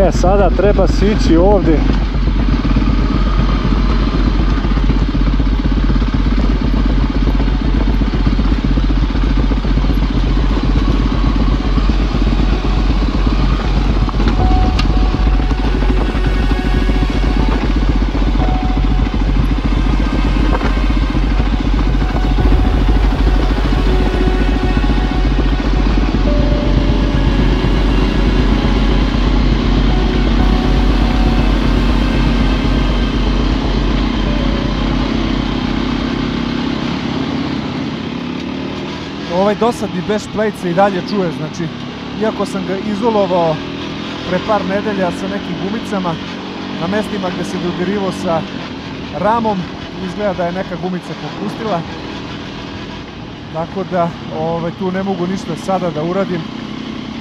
Sada treba sići ovdje. Ovaj dosadni bash plate se i dalje čuje, znači, iako sam ga izolovao pre par nedelja sa nekim gumicama na mestima gdje se dodirivao sa ramom, izgleda da je neka gumica popustila, tako da tu ne mogu ništa sada da uradim.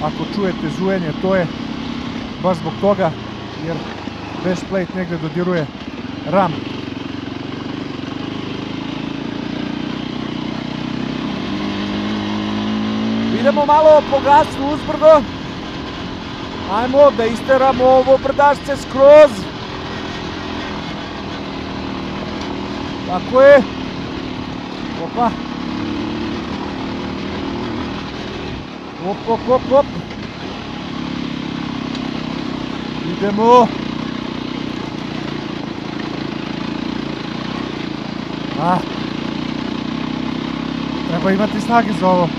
Ako čujete zujenje, to je baš zbog toga jer bash plate negdje dodiruje ram. Idemo malo po gasu uzbrdo. Ajmo da isteramo ovo brdašce skroz. Tako je. Opa. Op, op, op, op. Idemo. Treba imati snage za ovo.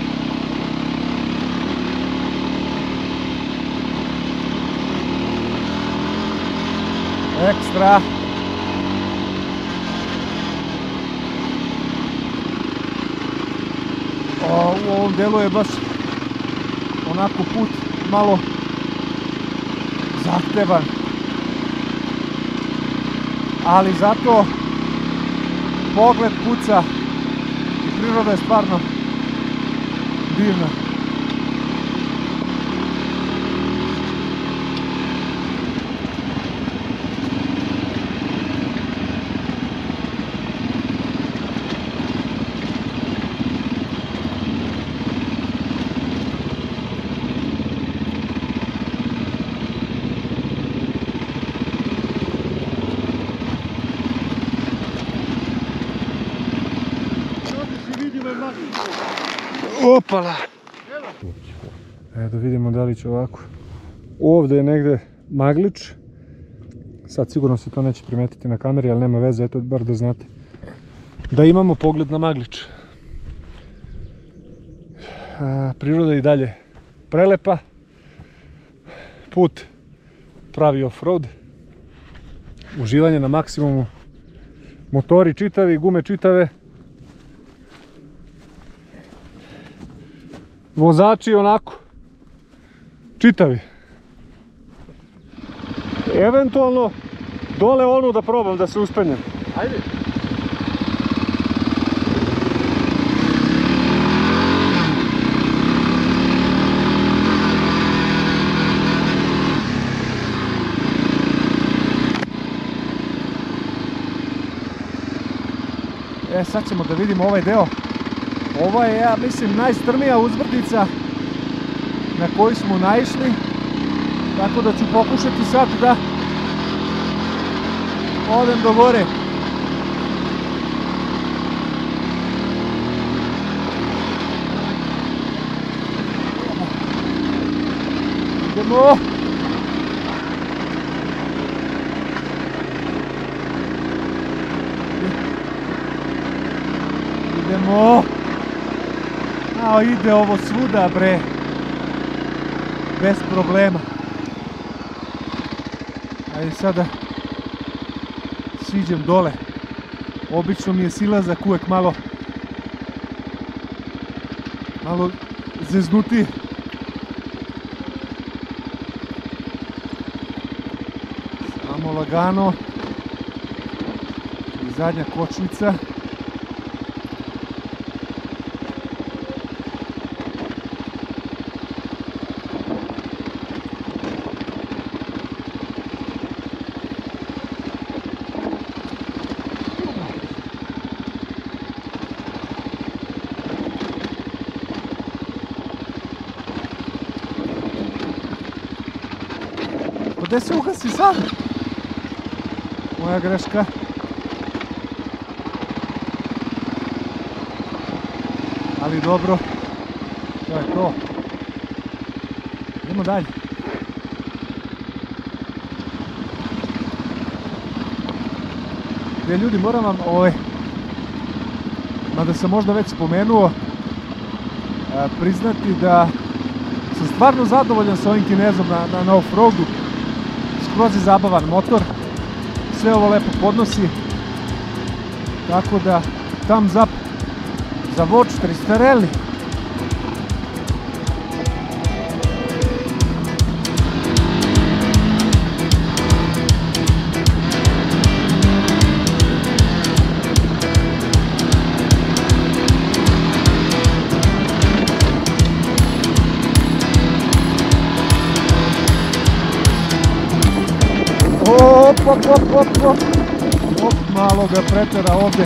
Ekstra. U ovom delu je baš onako put malo zahtevan, ali zato pogled puca i priroda je stvarno divna. Opala! Da vidimo da li će ovako. Ovdje je negdje Maglič. Sad sigurno se to neće primetiti na kameri, ali nema veze, eto bar da znate da imamo pogled na Maglič. Priroda je i dalje prelepa. Put pravi off-road. Uživanje na maksimumu. Motori čitavi, gume čitave. Vozači onako čitavi. Eventualno dole onu da probam da se uspenjem. Ajde. Sad ćemo da vidimo ovaj deo. Ovo je, ja mislim, najstrmija uzbrdica na koju smo naišli, tako da ću pokušati sad da odem do gore. Idemo! Idemo! Ide ovo svuda, bre, bez problema. Ajde sada siđem dole. Obično mi je silazak uvek malo zeznuti. Samo lagano. I zadnja kočnica. gde se ugasi sad? Moja greška. Ali dobro, to je to. Idemo dalje. Ljudi, moram vam, mada sam možda već spomenuo, priznati da sam stvarno zadovoljan sa ovim Kinezom na off-roadu. Skroz je zabavan motor, sve ovo lepo podnosi, tako da thumbs up za Watch 300 Rally. Op, malo ga pretera ovde.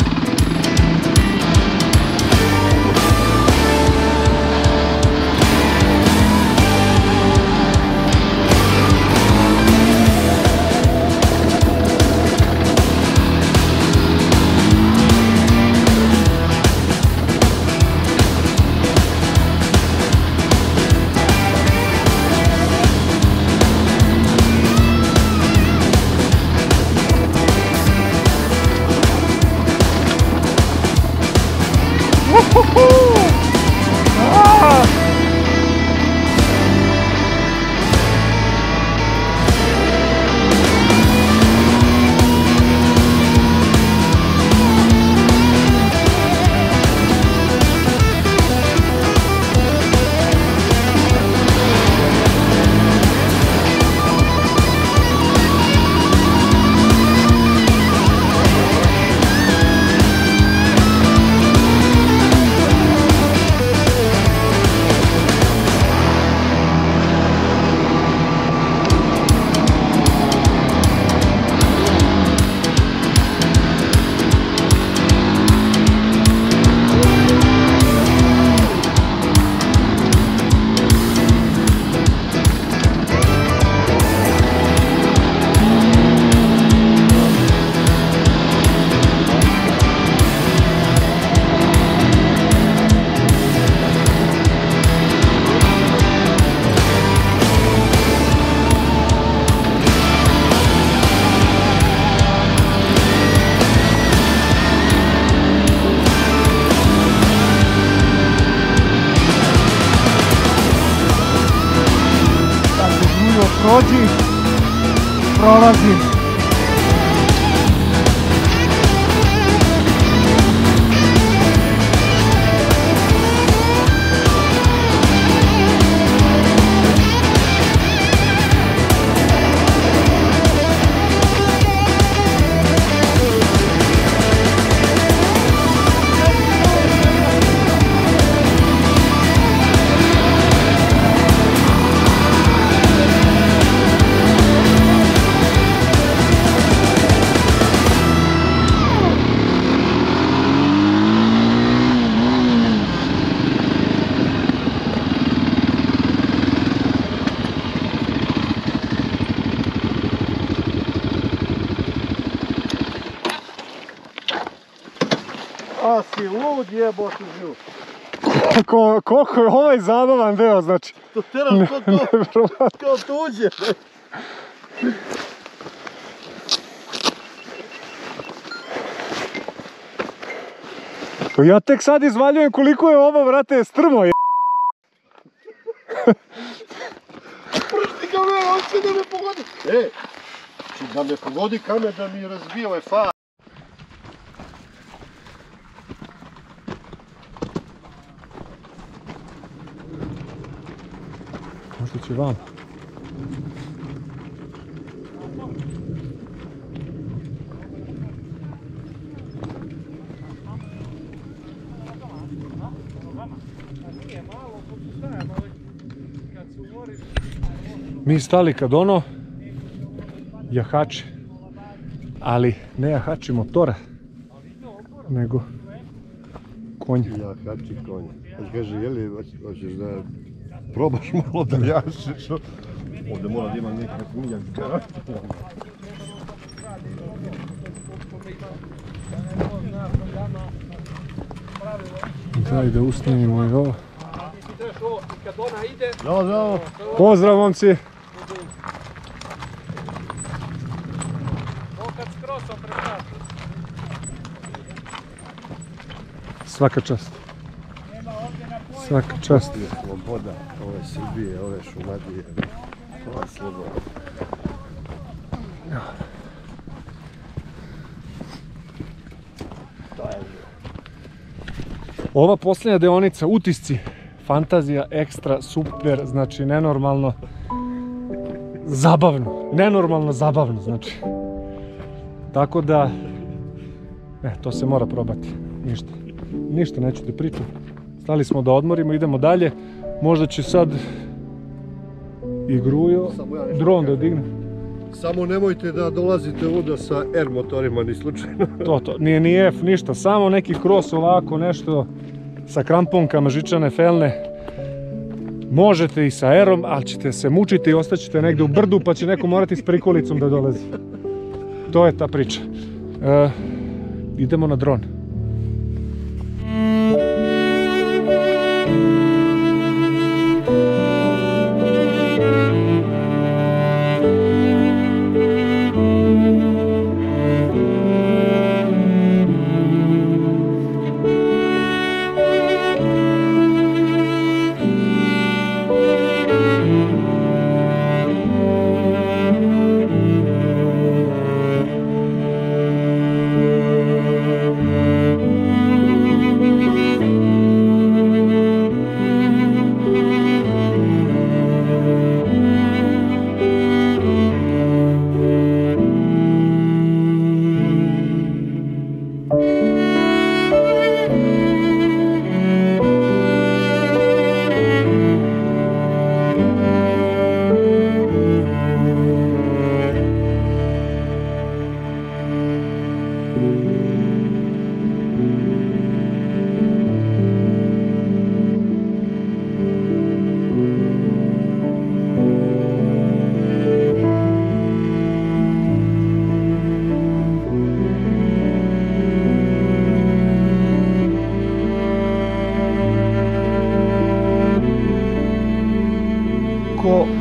Prođi, prolazim. A si lud jebote živ. Koliko je ovaj zabavan deo, znači. To teraš kao tuđe. Ja tek sad izvaljujem koliko je ovo, vrate, strmo je. Pršti kamer, on će da me pogodi. Da me pogodi kamer da mi razbije ovaj far. Možda će vam. Mi stali kad ono jahače, ali ne jahači motora, nego konja. Jahači konja. Kaže, jeli, hoćeš da probaš malo da jašiš? Ovdje mora da ima nekak miljak gara. Daj da usnimimo i ovo. Zdravo. Pozdrav, momci! Svaka čast. Svaka čast. Sloboda, ove Srbije, ove Šumadije, ova sloboda. Ova posljednja deonica, utisci, fantazija, ekstra, super, znači nenormalno zabavno, nenormalno zabavno, znači. Tako da, to se mora probati, ništa neću da pričam. Stali smo da odmorimo, idemo dalje, možda će sad i Grujo, dron da digne. Samo nemojte da dolazite ovdje sa R motorima, ni slučajno. To, nije ni F, ništa, samo neki cross ovako, nešto sa kramponkama, žičane, felne. Možete i sa R-om, ali ćete se mučiti i ostaćete negdje u brdu, pa će neko morati s prikolicom da dolazi. To je ta priča. Idemo na dron.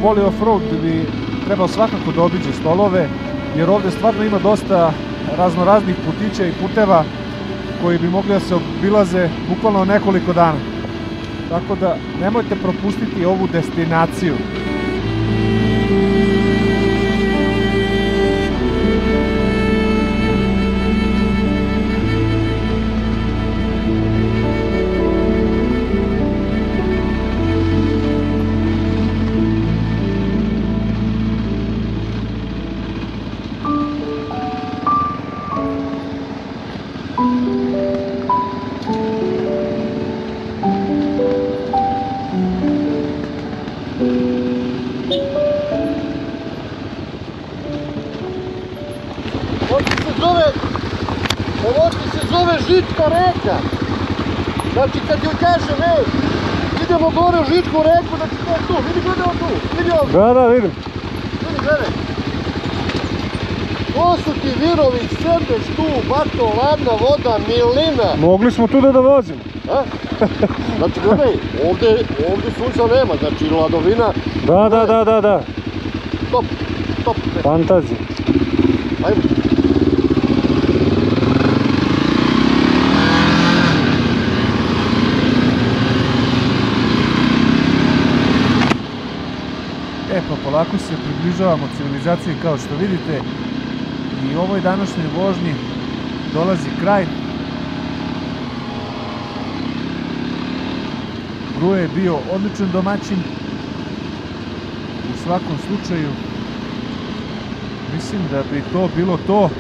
Voli off-road bi trebao svakako da obiđe Stolove, jer ovdje stvarno ima dosta raznoraznih putića i puteva koji bi mogli da se obilaze bukvalno nekoliko dana. Tako da nemojte propustiti ovu destinaciju. Ovo se zove Žička reka. Znači kad joj kažem, idemo gore u Žičku reku, znači to je tu, vidi gledamo tu, vidi ovdje. Da, vidim. Vidi, gledaj. To su ti virovi, Srdeš tu, Bato, Ladna voda, Milina. Mogli smo tu da vozimo. Znači gledaj, ovdje sunca nema, znači ladovina. Da. Top. Fantazija. Ajmo. Pa polako se približavamo civilizaciji kao što vidite i ovoj današnjoj vožnji dolazi kraj. Grujo je bio odličan domaćin. U svakom slučaju mislim da bi to bilo to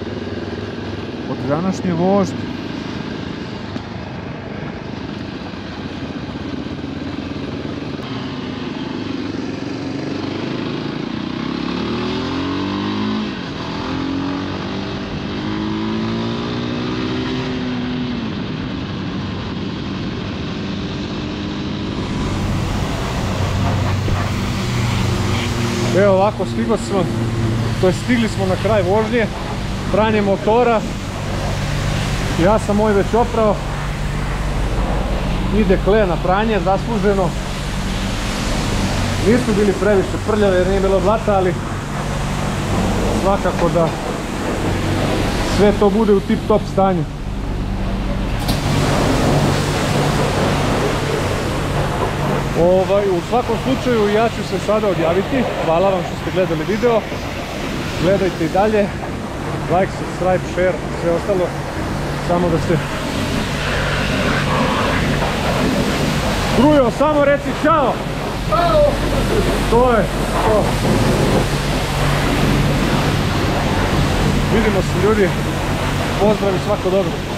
od današnje vožnje. Evo ovako, stigli smo na kraj vožnje, pranje motora. Ja sam moj već oprao. Ide Kle na pranje, zasluženo. Nisu bili previše prljave jer nije bilo blata, ali svakako da sve to bude u tip top stanju. U svakom slučaju ja ću se sada odjaviti. Hvala vam što ste gledali video. Gledajte i dalje. Like, subscribe, share, sve ostalo. Samo da se... Grujo, samo reci čao! To je to. Vidimo se ljudi. Pozdrav i svako dobro.